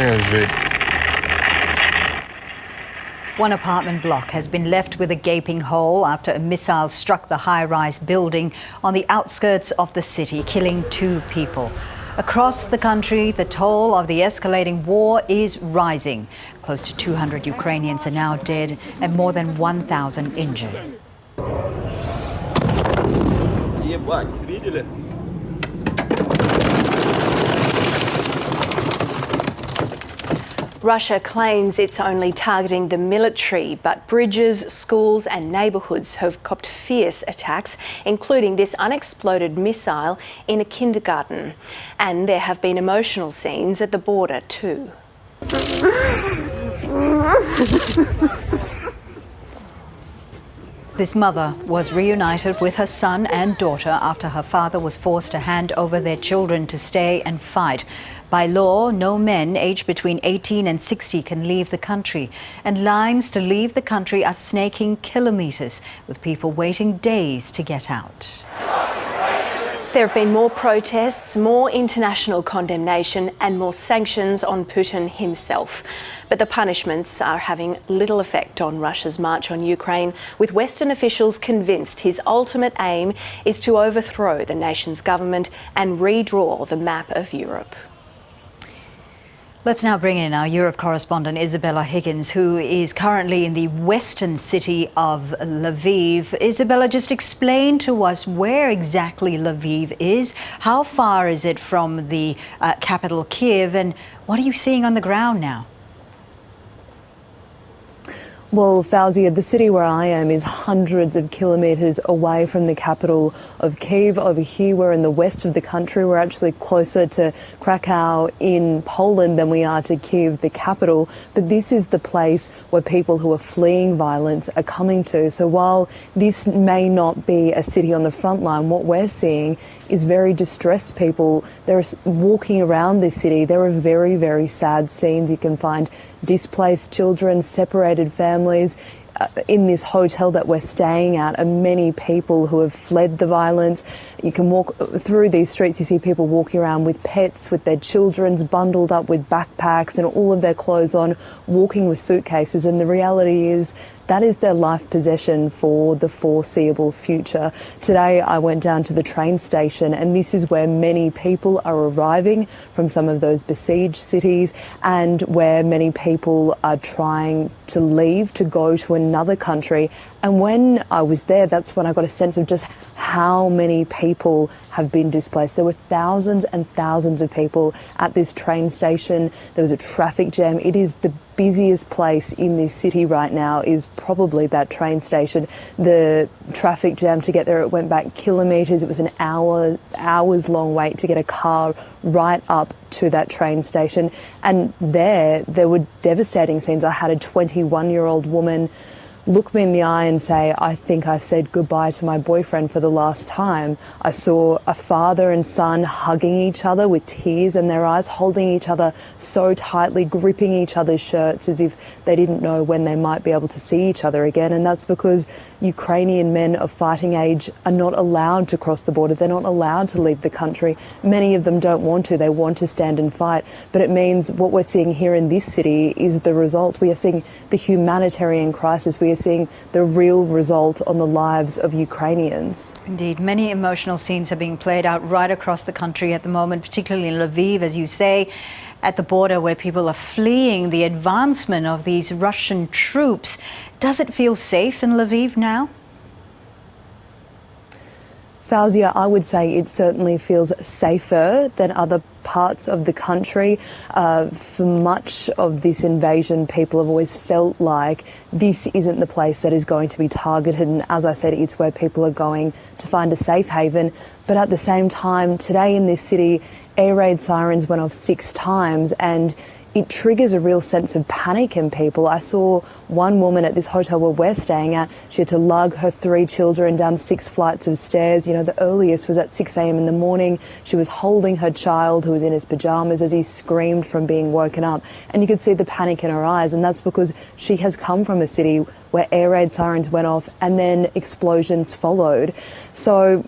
Такая жесть. One apartment block has been left with a gaping hole after a missile struck the high-rise building on the outskirts of the city, killing 2 people. Across the country, the toll of the escalating war is rising. Close to 200 Ukrainians are now dead and more than 1,000 injured. Russia claims it's only targeting the military, but bridges, schools and neighbourhoods have copped fierce attacks, including this unexploded missile in a kindergarten. And there have been emotional scenes at the border too. This mother was reunited with her son and daughter after her father was forced to hand over their children to stay and fight. By law, no men aged between 18 and 60 can leave the country, and lines to leave the country are snaking kilometres, with people waiting days to get out. There have been more protests, more international condemnation and more sanctions on Putin himself. But the punishments are having little effect on Russia's march on Ukraine, with Western officials convinced his ultimate aim is to overthrow the nation's government and redraw the map of Europe. Let's now bring in our Europe correspondent Isabella Higgins, who is currently in the western city of Lviv. Isabella, just explain to us where exactly Lviv is. How far is it from the capital Kyiv, and what are you seeing on the ground now? Well, Fauzia, the city where I am is hundreds of kilometres away from the capital of Kyiv. Over here, we're in the west of the country. We're actually closer to Krakow in Poland than we are to Kyiv, the capital. But this is the place where people who are fleeing violence are coming to. So while this may not be a city on the front line, what we're seeing is very distressed people. They're walking around this city. There are very, very sad scenes. You can find displaced children, separated families. In this hotel that we're staying at are many people who have fled the violence. You can walk through these streets, you see people walking around with pets, with their children bundled up with backpacks and all of their clothes on, walking with suitcases. And the reality is that is their life possession for the foreseeable future. Today I went down to the train station, and this is where many people are arriving from some of those besieged cities, and where many people are trying to leave to go to another country. And when I was there, that's when I got a sense of just how many people have been displaced. There were thousands and thousands of people at this train station. There was a traffic jam. It is the busiest place in this city right now, is probably that train station. The traffic jam to get there, it went back kilometres. It was an hours long wait to get a car right up to that train station. And there were devastating scenes. I had a 21-year-old woman look me in the eye and say, "I think I said goodbye to my boyfriend for the last time." I saw a father and son hugging each other with tears in their eyes, holding each other so tightly, gripping each other's shirts as if they didn't know when they might be able to see each other again. And that's because Ukrainian men of fighting age are not allowed to cross the border. They're not allowed to leave the country. Many of them don't want to. They want to stand and fight. But it means what we're seeing here in this city is the result. We are seeing the humanitarian crisis. We are seeing the real result on the lives of Ukrainians. Indeed, many emotional scenes are being played out right across the country at the moment, particularly in Lviv, as you say, at the border where people are fleeing the advancement of these Russian troops. Does it feel safe in Lviv now? Fauzia, I would say it certainly feels safer than other parts of the country. For much of this invasion, people have always felt like this isn't the place that is going to be targeted. And as I said, it's where people are going to find a safe haven. But at the same time, today in this city, air raid sirens went off 6 times, and it triggers a real sense of panic in people. I saw one woman at this hotel where we're staying at. She had to lug her 3 children down 6 flights of stairs. You know, the earliest was at 6 a.m. in the morning. She was holding her child who was in his pajamas as he screamed from being woken up. And you could see the panic in her eyes. And that's because she has come from a city where air raid sirens went off and then explosions followed. So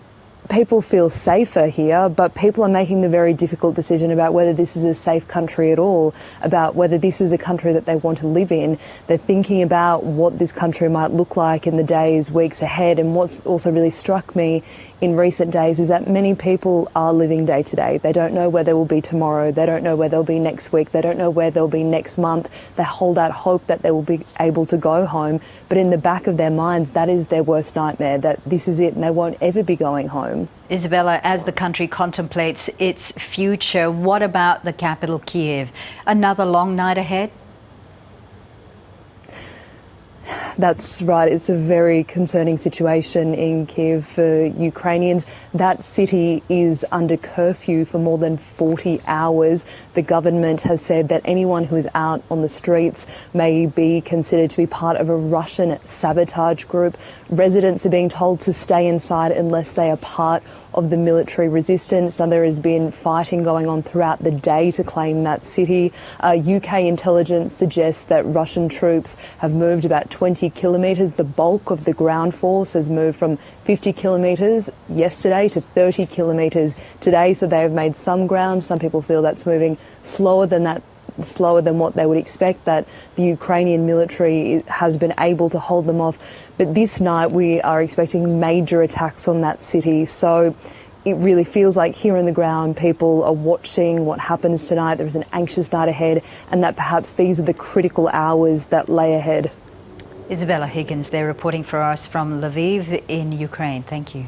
people feel safer here, but people are making the very difficult decision about whether this is a safe country at all, about whether this is a country that they want to live in. They're thinking about what this country might look like in the days, weeks ahead. And what's also really struck me in recent days is that many people are living day to day. They don't know where they will be tomorrow. They don't know where they'll be next week. They don't know where they'll be next month. They hold out hope that they will be able to go home. But in the back of their minds, that is their worst nightmare, that this is it and they won't ever be going home. Isabella, as the country contemplates its future, what about the capital, Kyiv? Another long night ahead? That's right. It's a very concerning situation in Kyiv for Ukrainians. That city is under curfew for more than 40 hours. The government has said that anyone who is out on the streets may be considered to be part of a Russian sabotage group. Residents are being told to stay inside unless they are part of the military resistance. Now, there has been fighting going on throughout the day to claim that city. UK intelligence suggests that Russian troops have moved about 20 kilometres. The bulk of the ground force has moved from 50 kilometres yesterday to 30 kilometres today. So they have made some ground. Some people feel that's moving slower than what they would expect, that the Ukrainian military has been able to hold them off. But this night we are expecting major attacks on that city. So it really feels like here on the ground people are watching what happens tonight. There is an anxious night ahead, and that perhaps these are the critical hours that lay ahead. Isabella Higgins there reporting for us from Lviv in Ukraine. Thank you.